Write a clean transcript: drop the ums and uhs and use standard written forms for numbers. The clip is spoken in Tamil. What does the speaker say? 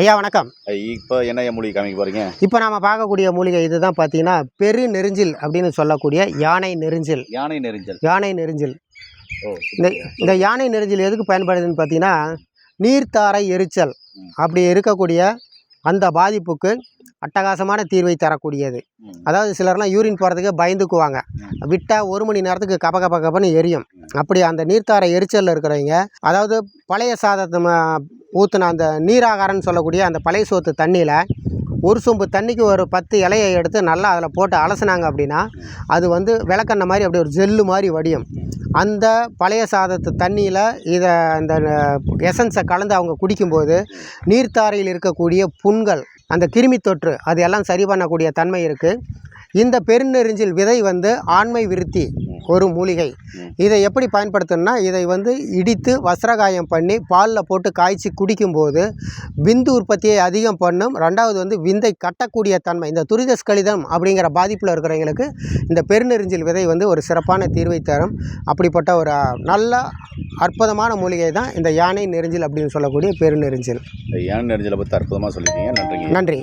ஐயா வணக்கம். இப்போ என்ன மூலிகை காமிக்க போறீங்க? இப்போ நாம பார்க்கக்கூடிய மூலிகை இதுதான் பார்த்தீங்கன்னா பெரு நெரிஞ்சில் அப்படின்னு சொல்லக்கூடிய யானை நெரிஞ்சில். யானை நெரிஞ்சல். யானை நெரிஞ்சில். ஓ, இந்த இந்த யானை நெரிஞ்சில் எதுக்கு பயன்படுதுன்னு பார்த்தீங்கன்னா நீர்த்தாரை எரிச்சல் அப்படி இருக்கக்கூடிய அந்த பாதிப்புக்கு அட்டகாசமான தீர்வை தரக்கூடியது. அதாவது சிலர்லாம் யூரின் போகிறதுக்கு பயந்துக்குவாங்க, விட்டால் 1 மணி நேரத்துக்கு கப கப கபன்னு எரியும். அப்படி அந்த நீர்த்தாரை எரிச்சலில் இருக்கிறவங்க, அதாவது பழைய சாதத்தை ஊற்றின அந்த நீராகாரம்னு சொல்லக்கூடிய அந்த பழைய சோத்து தண்ணியில் ஒரு சொம்பு தண்ணிக்கு ஒரு 10 இலையை எடுத்து நல்லா அதில் போட்டு அலசினாங்க அப்படின்னா அது வந்து விளக்கெண்ணெய் மாதிரி அப்படியே ஒரு ஜெல்லு மாதிரி வடியும். அந்த பழைய சாதத்து தண்ணியில் இதை இந்த எசன்ஸை கலந்து அவங்க குடிக்கும்போது நீர்த்தாரையில் இருக்கக்கூடிய புண்கள், அந்த கிருமி தொற்று அது எல்லாம் சரி பண்ணக்கூடிய தன்மை இருக்குது. இந்த பெருநெரிஞ்சில் விதை வந்து ஆண்மை விருத்தி ஒரு மூலிகை. இதை எப்படி பயன்படுத்தணும்னா, இதை வந்து இடித்து வஸ்திரகாயம் பண்ணி பாலில் போட்டு காய்ச்சி குடிக்கும்போது விந்து உற்பத்தியை அதிகம் பண்ணும். 2வது வந்து விந்தை கட்டக்கூடிய தன்மை, இந்த துரித ஸ்கலிதம் அப்படிங்கிற பாதிப்பில் இருக்கிறவங்களுக்கு இந்த பெருநெரிஞ்சில் விதை வந்து ஒரு சிறப்பான தீர்வை தரும். அப்படிப்பட்ட ஒரு நல்ல அற்புதமான மூலிகை தான் இந்த யானை நெரிஞ்சில் அப்படின்னு சொல்லக்கூடிய பெருநெரிஞ்சில். யானை நெரிஞ்சலை பற்றி அற்புதமாக சொல்லியிருக்கீங்க. நன்றிங்க. நன்றி.